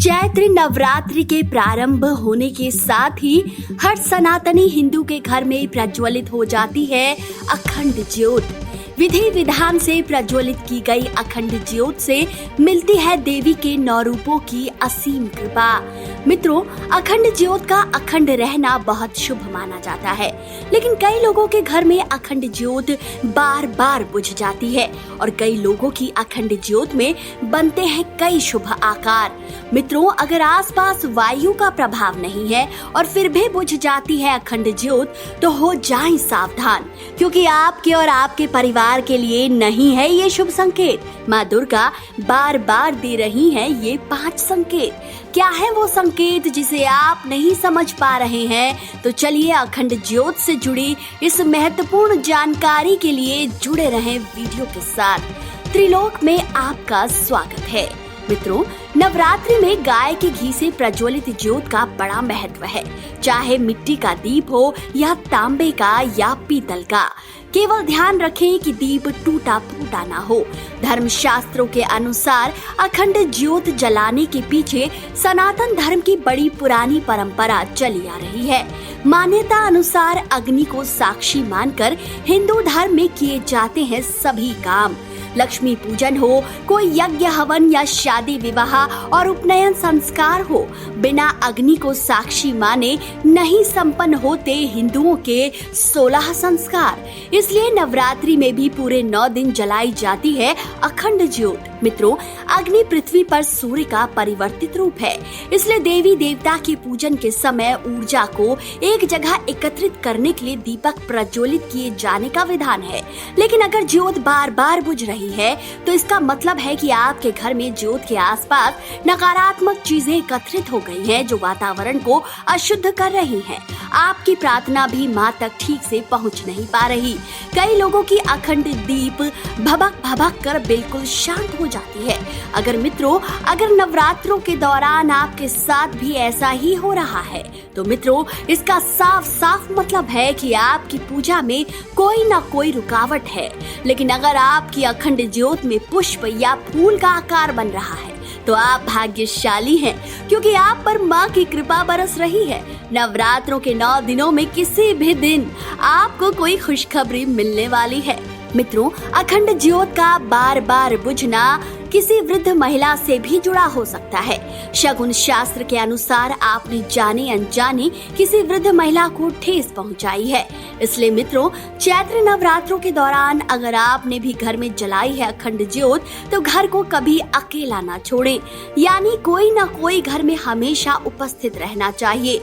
चैत्र नवरात्रि के प्रारंभ होने के साथ ही हर सनातनी हिंदू के घर में प्रज्वलित हो जाती है अखंड ज्योत। विधि विधान से प्रज्वलित की गई अखंड ज्योत से मिलती है देवी के 9 रूपों की असीम कृपा। मित्रों, अखंड ज्योत का अखंड रहना बहुत शुभ माना जाता है, लेकिन कई लोगों के घर में अखंड ज्योत बार बार बुझ जाती है और कई लोगों की अखंड ज्योत में बनते हैं कई शुभ आकार। मित्रों, अगर आसपास वायु का प्रभाव नहीं है और फिर भी बुझ जाती है अखंड ज्योत, तो हो जाएं सावधान, क्योंकि आपके और आपके परिवार के लिए नहीं है ये शुभ संकेत। माँ दुर्गा बार बार दे रही हैं ये 5 संकेत। क्या है वो संकेत जिसे आप नहीं समझ पा रहे हैं? तो चलिए अखंड ज्योत से जुड़ी इस महत्वपूर्ण जानकारी के लिए जुड़े रहें वीडियो के साथ। त्रिलोक में आपका स्वागत है। मित्रों, नवरात्रि में गाय के घी से प्रज्वलित ज्योत का बड़ा महत्व है। चाहे मिट्टी का दीप हो या तांबे का या पीतल का, केवल ध्यान रखें कि दीप टूटा फूटा ना हो। धर्म शास्त्रों के अनुसार अखंड ज्योत जलाने के पीछे सनातन धर्म की बड़ी पुरानी परंपरा चली आ रही है। मान्यता अनुसार अग्नि को साक्षी मानकर हिंदू धर्म में किए जाते हैं सभी काम। लक्ष्मी पूजन हो, कोई यज्ञ हवन या शादी विवाह और उपनयन संस्कार हो, बिना अग्नि को साक्षी माने नहीं संपन्न होते हिंदुओं के 16 संस्कार। इसलिए नवरात्रि में भी पूरे 9 दिन जलाई जाती है अखंड ज्योत। मित्रों, अग्नि पृथ्वी पर सूर्य का परिवर्तित रूप है, इसलिए देवी देवता के पूजन के समय ऊर्जा को एक जगह एकत्रित करने के लिए दीपक प्रज्वलित किए जाने का विधान है। लेकिन अगर ज्योत बार बार बुझ रही है, तो इसका मतलब है कि आपके घर में ज्योत के आसपास नकारात्मक चीजें एकत्रित हो गई हैं, जो वातावरण को अशुद्ध कर रही हैं। आपकी प्रार्थना भी माँ तक ठीक से पहुँच नहीं पा रही। कई लोगों की अखंड दीप भभक भभक कर बिल्कुल शांत हो जाती है। अगर नवरात्रों के दौरान आपके साथ भी ऐसा ही हो रहा है, तो मित्रों, इसका साफ साफ मतलब है कि आपकी पूजा में कोई ना कोई रुकावट है। लेकिन अगर आपकी अखंड ज्योत में पुष्प या फूल का आकार बन रहा है, तो आप भाग्यशाली हैं, क्योंकि आप पर माँ की कृपा बरस रही है। नवरात्रों के 9 दिनों में किसी भी दिन आपको कोई खुशखबरी मिलने वाली है। मित्रों, अखंड ज्योत का बार बार बुझना किसी वृद्ध महिला से भी जुड़ा हो सकता है। शगुन शास्त्र के अनुसार आपने जाने अनजाने किसी वृद्ध महिला को ठेस पहुंचाई है। इसलिए मित्रों, चैत्र नवरात्रों के दौरान अगर आपने भी घर में जलाई है अखंड ज्योत, तो घर को कभी अकेला ना छोड़ें, यानी कोई ना कोई घर में हमेशा उपस्थित रहना चाहिए।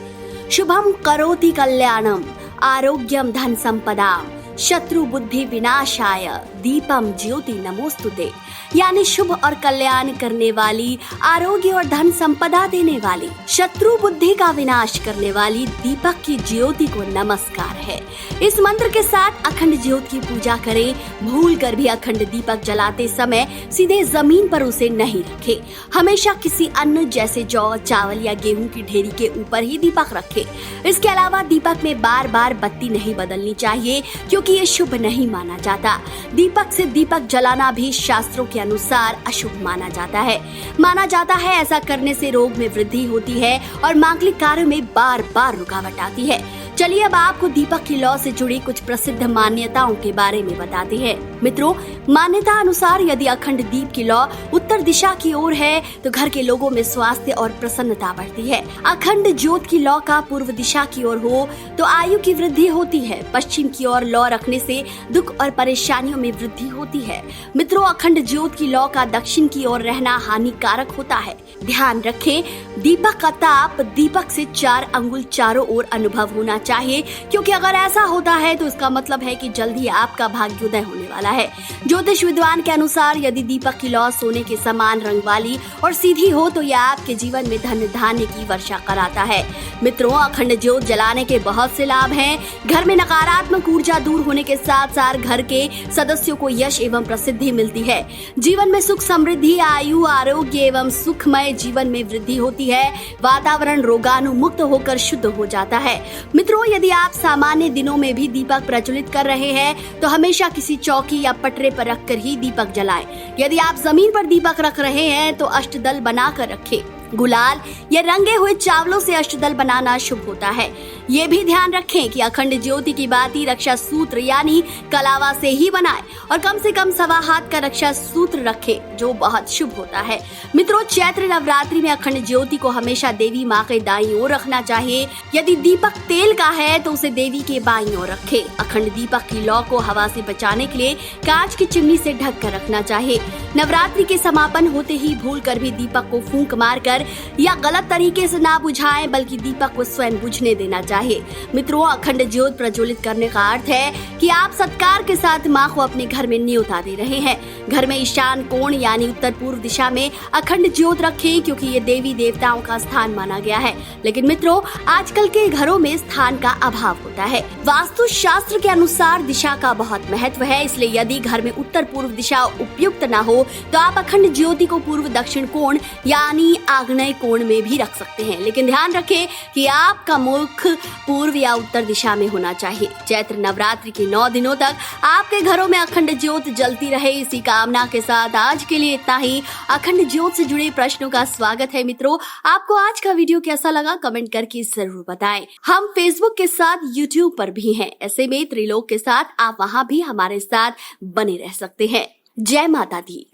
शुभम करोति कल्याणम, आरोग्यम धन संपदा, शत्रु बुद्धि विनाशाय, दीपम ज्योति नमोस्तुते, यानी शुभ और कल्याण करने वाली, आरोग्य और धन संपदा देने वाली, शत्रु बुद्धि का विनाश करने वाली दीपक की ज्योति को नमस्कार है। इस मंत्र के साथ अखंड ज्योत की पूजा करें। भूल कर भी अखंड दीपक जलाते समय सीधे जमीन पर उसे नहीं रखें। हमेशा किसी अन्न जैसे जौ, चावल या गेहूं की ढेरी के ऊपर ही दीपक रखें। इसके अलावा दीपक में बार बार बत्ती नहीं बदलनी चाहिए, क्योंकि ये शुभ नहीं माना जाता। दीपक से दीपक जलाना भी शास्त्रों के अनुसार अशुभ माना जाता है। ऐसा करने से रोग में वृद्धि होती है और मांगलिक कार्यों में बार बार रुकावट आती है। चलिए अब आपको दीपक की लौ से जुड़ी कुछ प्रसिद्ध मान्यताओं के बारे में बताते हैं। मित्रों, मान्यता अनुसार यदि अखंड दीप की लौ उत्तर दिशा की ओर है, तो घर के लोगों में स्वास्थ्य और प्रसन्नता बढ़ती है। अखंड ज्योत की लौ का पूर्व दिशा की ओर हो तो आयु की वृद्धि होती है। पश्चिम की ओर लौ रखने से दुख और परेशानियों में वृद्धि होती है। मित्रों, अखंड ज्योत की लौ का दक्षिण की ओर रहना हानिकारक होता है। ध्यान रखें, दीपक का ताप दीपक से 4 अंगुल चारों ओर अनुभव होना चाहिए, क्योंकि अगर ऐसा होता है तो इसका मतलब है कि जल्द ही आपका भाग्योदय होने वाला है। ज्योतिष विद्वान के अनुसार यदि दीपक की लौ सोने के समान रंग वाली और सीधी हो, तो यह आपके जीवन में धन धान्य की वर्षा कराता है। मित्रों, अखंड ज्योत जलाने के बहुत से लाभ हैं। घर में नकारात्मक ऊर्जा दूर होने के साथ साथ घर के सदस्यों को यश एवं प्रसिद्धि मिलती है। जीवन में सुख समृद्धि, आयु, आरोग्य एवं सुखमय जीवन में वृद्धि होती है। वातावरण रोगाणुमुक्त होकर शुद्ध हो जाता है। मित्रों, यदि आप सामान्य दिनों में भी दीपक प्रज्वलित कर रहे हैं, तो हमेशा किसी चौकी या पटरे पर रखकर ही दीपक जलाएं। यदि आप जमीन पर दीपक रख रहे हैं, तो अष्टदल बनाकर रखें। गुलाल या रंगे हुए चावलों से अष्टदल बनाना शुभ होता है। ये भी ध्यान रखें कि अखंड ज्योति की बाती रक्षा सूत्र यानी कलावा से ही बनाएं और कम से कम 1.25 हाथ का रक्षा सूत्र रखें, जो बहुत शुभ होता है। मित्रों, चैत्र नवरात्रि में अखंड ज्योति को हमेशा देवी माँ के दाईं ओर रखना चाहिए। यदि दीपक तेल का है तो उसे देवी के बाईं ओर रखें। अखंड दीपक की लौ को हवा से बचाने के लिए कांच की चिमनी से ढक कर रखना चाहिए। नवरात्रि के समापन होते ही भूल कर भी दीपक को फूंक मारकर या गलत तरीके से ना बुझाएं, बल्कि दीपक को स्वयं बुझने देना चाहिए। मित्रों, अखंड ज्योत प्रज्वलित करने का अर्थ है कि आप सत्कार के साथ माँ को अपने घर में न्योता दे रहे हैं। घर में ईशान कोण यानी उत्तर पूर्व दिशा में अखंड ज्योत रखें, क्योंकि ये देवी देवताओं का स्थान माना गया है। लेकिन मित्रों, आजकल के घरों में स्थान का अभाव होता है। वास्तु शास्त्र के अनुसार दिशा का बहुत महत्व है, इसलिए यदि घर में उत्तर पूर्व दिशा उपयुक्त न हो तो आप अखंड ज्योति को पूर्व दक्षिण कोण यानी आग्नेय कोण में भी रख सकते हैं। लेकिन ध्यान रखें कि आपका मुख पूर्व या उत्तर दिशा में होना चाहिए। चैत्र नवरात्रि के 9 दिनों तक आपके घरों में अखंड ज्योत जलती रहे, इसी कामना के साथ आज के लिए इतना ही। अखंड ज्योत से जुड़े प्रश्नों का स्वागत है। मित्रों, आपको आज का वीडियो कैसा लगा कमेंट करके जरूर बताएं। हम फेसबुक के साथ यूट्यूब पर भी हैं, ऐसे में त्रिलोक के साथ आप वहां भी हमारे साथ बने रह सकते हैं। जय माता दी।